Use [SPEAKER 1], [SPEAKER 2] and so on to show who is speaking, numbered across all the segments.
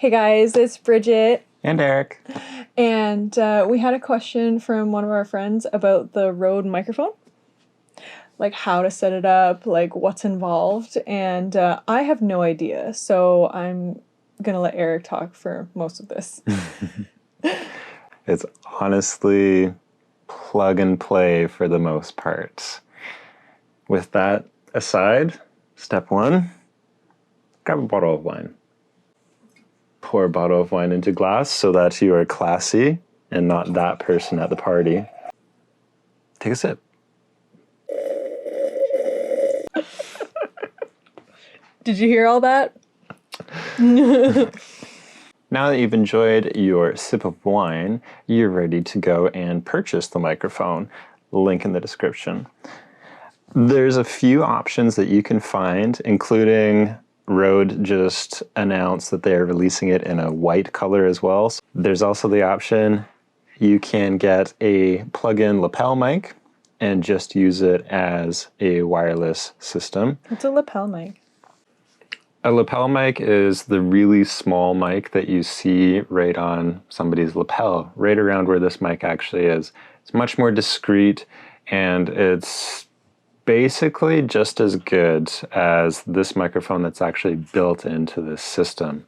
[SPEAKER 1] Hey guys, it's Bridget.
[SPEAKER 2] And Eric.
[SPEAKER 1] And we had a question from one of our friends about the Rode microphone. Like how to set it up, like what's involved. And I have no idea. So I'm going to let Eric talk for most of this.
[SPEAKER 2] It's honestly plug and play for the most part. With that aside, step one, grab a bottle of wine. Pour a bottle of wine into glass so that you are classy and not that person at the party. Take a sip.
[SPEAKER 1] Did you hear all that?
[SPEAKER 2] Now that you've enjoyed your sip of wine, you're ready to go and purchase the microphone. Link in the description. There's a few options that you can find, including Rode just announced that they're releasing it in a white color as well. So there's also the option you can get a plug-in lapel mic and just use it as a wireless system.
[SPEAKER 1] What's a lapel mic?
[SPEAKER 2] A lapel mic is the really small mic that you see right on somebody's lapel, right around where this mic actually is. It's much more discreet, and it's basically just as good as this microphone that's actually built into this system.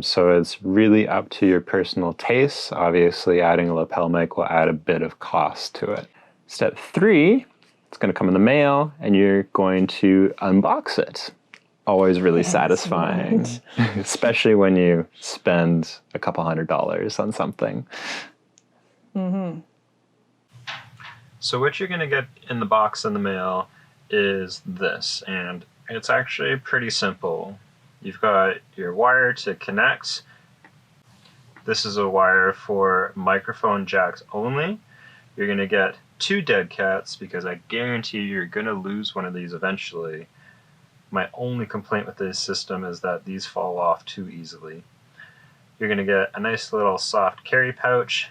[SPEAKER 2] So it's really up to your personal tastes. Obviously, adding a lapel mic will add a bit of cost to it. Step 3, it's going to come in the mail, and you're going to unbox it. Always really satisfying, especially when you spend a couple $100s on something.
[SPEAKER 1] Mm-hmm.
[SPEAKER 3] So what you're going to get in the box in the mail is this, and it's actually pretty simple. You've got your wire to connect. This is a wire for microphone jacks only. You're going to get 2 dead cats because I guarantee you're going to lose one of these eventually. My only complaint with this system is that these fall off too easily. You're going to get a nice little soft carry pouch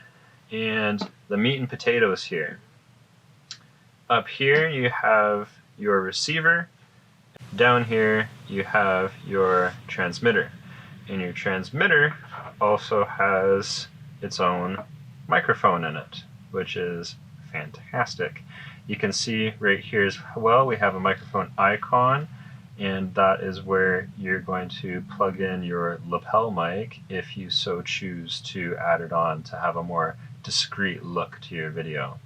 [SPEAKER 3] and the meat and potatoes here. Up here you have your receiver. Down here you have your transmitter. And your transmitter also has its own microphone in it, which is fantastic. You can see right here as well we have a microphone icon, and that is where you're going to plug in your lapel mic if you so choose to add it on to have a more discreet look to your video.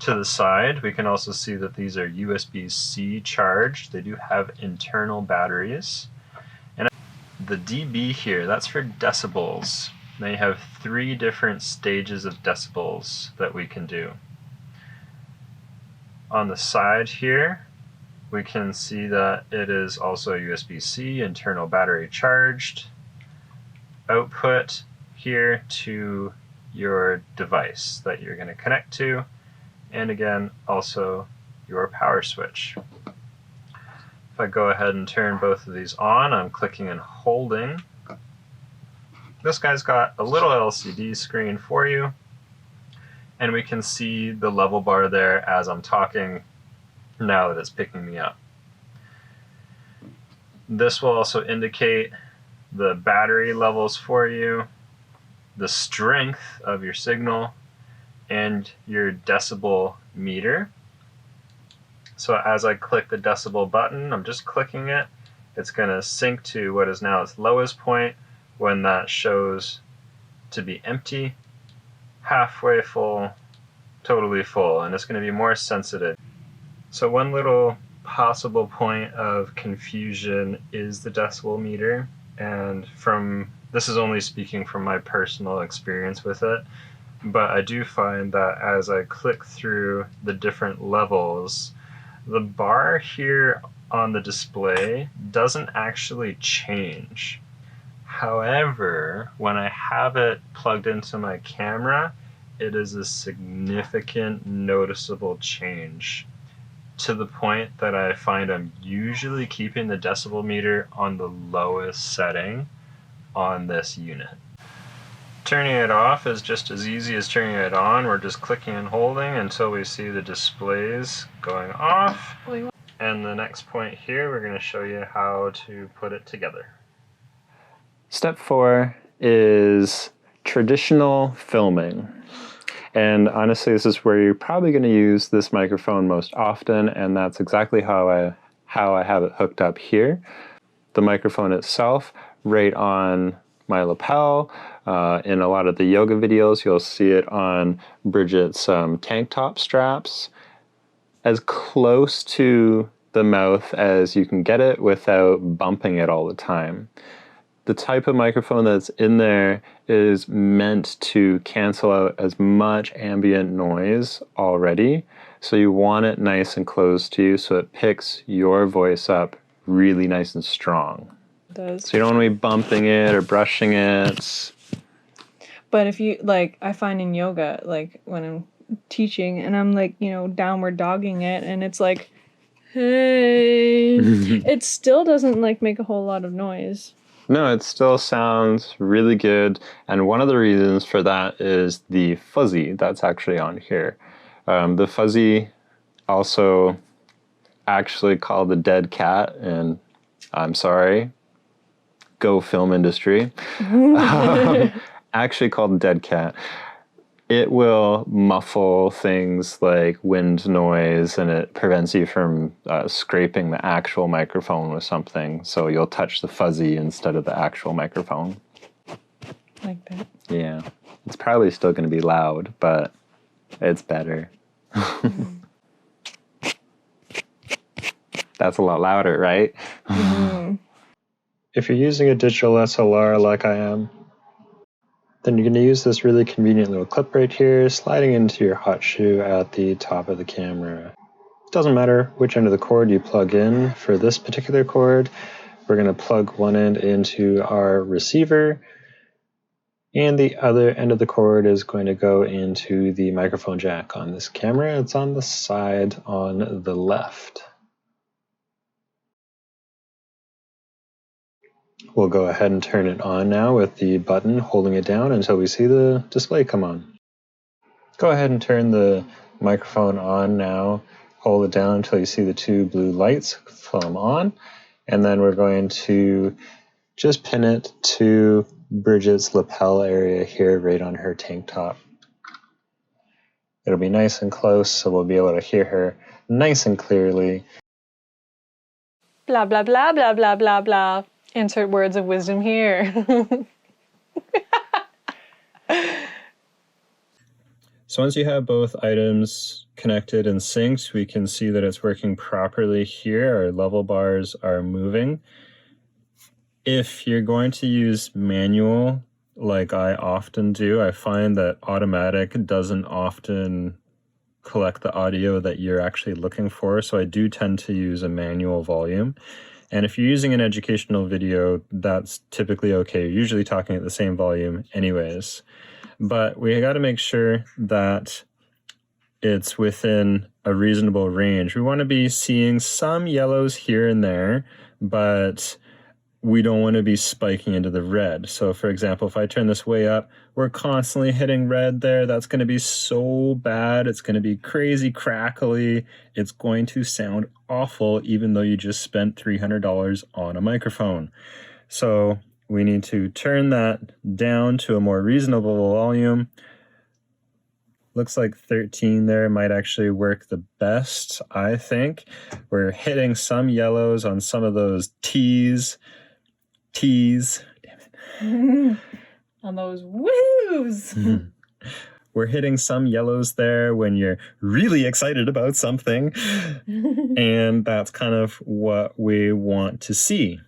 [SPEAKER 3] To the side, we can also see that these are USB-C charged. They do have internal batteries. And the dB here, that's for decibels. They have 3 different stages of decibels that we can do. On the side here, we can see that it is also USB-C, internal battery charged. Output here to your device that you're going to connect to. And again, also your power switch. If I go ahead and turn both of these on, I'm clicking and holding. This guy's got a little LCD screen for you. And we can see the level bar there as I'm talking now that it's picking me up. This will also indicate the battery levels for you, the strength of your signal, and your decibel meter. So as I click the decibel button, I'm just clicking it, it's going to sync to what is now its lowest point when that shows to be empty, halfway full, totally full, and it's going to be more sensitive. So one little possible point of confusion is the decibel meter, and this is only speaking from my personal experience with it, but I do find that as I click through the different levels, the bar here on the display doesn't actually change. However, when I have it plugged into my camera, it is a significant, noticeable change, to the point that I find I'm usually keeping the decibel meter on the lowest setting on this unit. Turning it off is just as easy as turning it on. We're just clicking and holding until we see the displays going off. And the next point here, we're going to show you how to put it together.
[SPEAKER 2] Step 4 is traditional filming. And honestly, this is where you're probably going to use this microphone most often, and that's exactly how I have it hooked up here. The microphone itself, right on my lapel. In a lot of the yoga videos, you'll see it on Bridget's tank top straps, as close to the mouth as you can get it without bumping it all the time. The type of microphone that's in there is meant to cancel out as much ambient noise already. So you want it nice and close to you so it picks your voice up really nice and strong.
[SPEAKER 1] It does.
[SPEAKER 2] So you don't want to be bumping it or brushing it.
[SPEAKER 1] But if you, like, I find in yoga, like, when I'm teaching and I'm, like, you know, downward dogging it and it's like, hey, it still doesn't, like, make a whole lot of noise.
[SPEAKER 2] No, it still sounds really good. And one of the reasons for that is the fuzzy that's actually on here. The fuzzy, also actually called the dead cat, and I'm sorry, go film industry. Actually called dead cat. It will muffle things like wind noise, and it prevents you from scraping the actual microphone with something. So you'll touch the fuzzy instead of the actual microphone.
[SPEAKER 1] Like that.
[SPEAKER 2] Yeah. It's probably still going to be loud, but it's better. That's a lot louder, right? If you're using a digital SLR like I am, then you're going to use this really convenient little clip right here, sliding into your hot shoe at the top of the camera. It doesn't matter which end of the cord you plug in. For this particular cord, we're going to plug one end into our receiver, and the other end of the cord is going to go into the microphone jack on this camera. It's on the side on the left. We'll go ahead and turn it on now with the button holding it down until we see the display come on. Go ahead and turn the microphone on now. Hold it down until you see the two blue lights come on. And then we're going to just pin it to Bridget's lapel area here, right on her tank top. It'll be nice and close, so we'll be able to hear her nice and clearly.
[SPEAKER 1] Blah, blah, blah, blah, blah, blah, blah. Insert words of wisdom here.
[SPEAKER 2] So once you have both items connected and synced, we can see that it's working properly here. Our level bars are moving. If you're going to use manual, like I often do, I find that automatic doesn't often collect the audio that you're actually looking for. So I do tend to use a manual volume. And if you're using an educational video, that's typically okay. You're usually talking at the same volume anyways. But we got to make sure that it's within a reasonable range. We want to be seeing some yellows here and there, but we don't want to be spiking into the red. So for example, if I turn this way up, we're constantly hitting red there. That's going to be so bad. It's going to be crazy crackly. It's going to sound awful, even though you just spent $300 on a microphone. So we need to turn that down to a more reasonable volume. Looks like 13 there might actually work the best, I think. We're hitting some yellows on some of those T's. Damn it.
[SPEAKER 1] On those woos.
[SPEAKER 2] We're hitting some yellows there when you're really excited about something. And that's kind of what we want to see.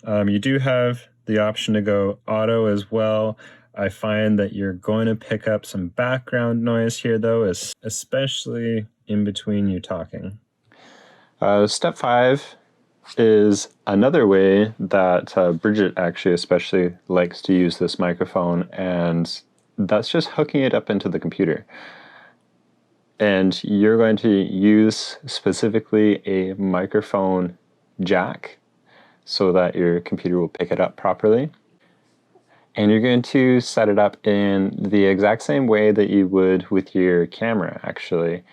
[SPEAKER 2] You do have the option to go auto as well. I find that you're going to pick up some background noise here, though, especially in between you talking. Step 5 is another way that Bridget actually especially likes to use this microphone, and that's just hooking it up into the computer. And you're going to use specifically a microphone jack so that your computer will pick it up properly. And you're going to set it up in the exact same way that you would with your camera, actually.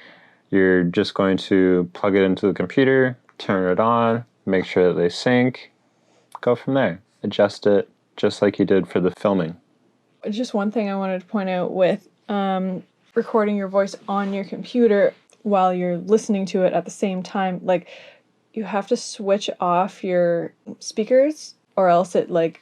[SPEAKER 2] You're just going to plug it into the computer, turn it on, make sure that they sync, go from there. Adjust it just like you did for the filming.
[SPEAKER 1] Just one thing I wanted to point out with recording your voice on your computer while you're listening to it at the same time, like you have to switch off your speakers or else it like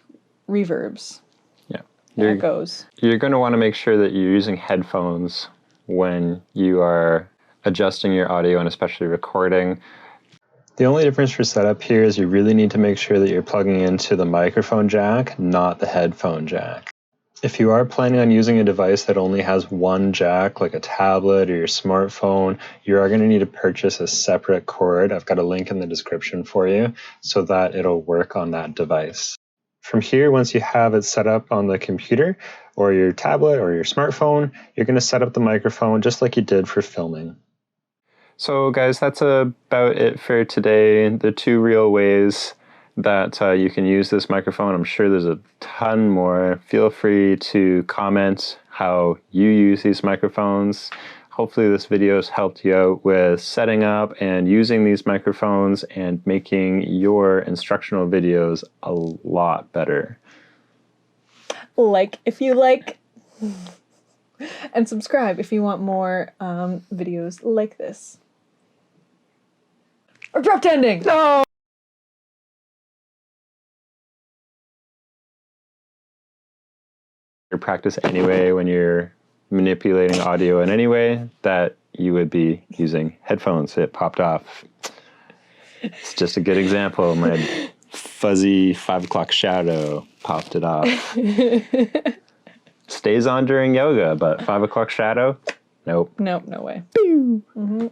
[SPEAKER 1] reverbs.
[SPEAKER 2] Yeah.
[SPEAKER 1] Echoes.
[SPEAKER 2] You're going to want to make sure that you're using headphones when you are adjusting your audio and especially recording. The only difference for setup here is you really need to make sure that you're plugging into the microphone jack, not the headphone jack. If you are planning on using a device that only has one jack, like a tablet or your smartphone, you are going to need to purchase a separate cord. I've got a link in the description for you so that it'll work on that device. From here, once you have it set up on the computer or your tablet or your smartphone, you're going to set up the microphone just like you did for filming. So guys, that's about it for today. The 2 real ways that you can use this microphone. I'm sure there's a ton more. Feel free to comment how you use these microphones. Hopefully this video has helped you out with setting up and using these microphones and making your instructional videos a lot better.
[SPEAKER 1] Like if you like, and subscribe if you want more videos like this. Abrupt ending!
[SPEAKER 2] No! Your practice anyway when you're manipulating audio in any way that you would be using headphones. It popped off. It's just a good example. My fuzzy 5 o'clock shadow popped it off. Stays on during yoga, but 5 o'clock shadow? Nope.
[SPEAKER 1] Nope, no way. Mm-hmm.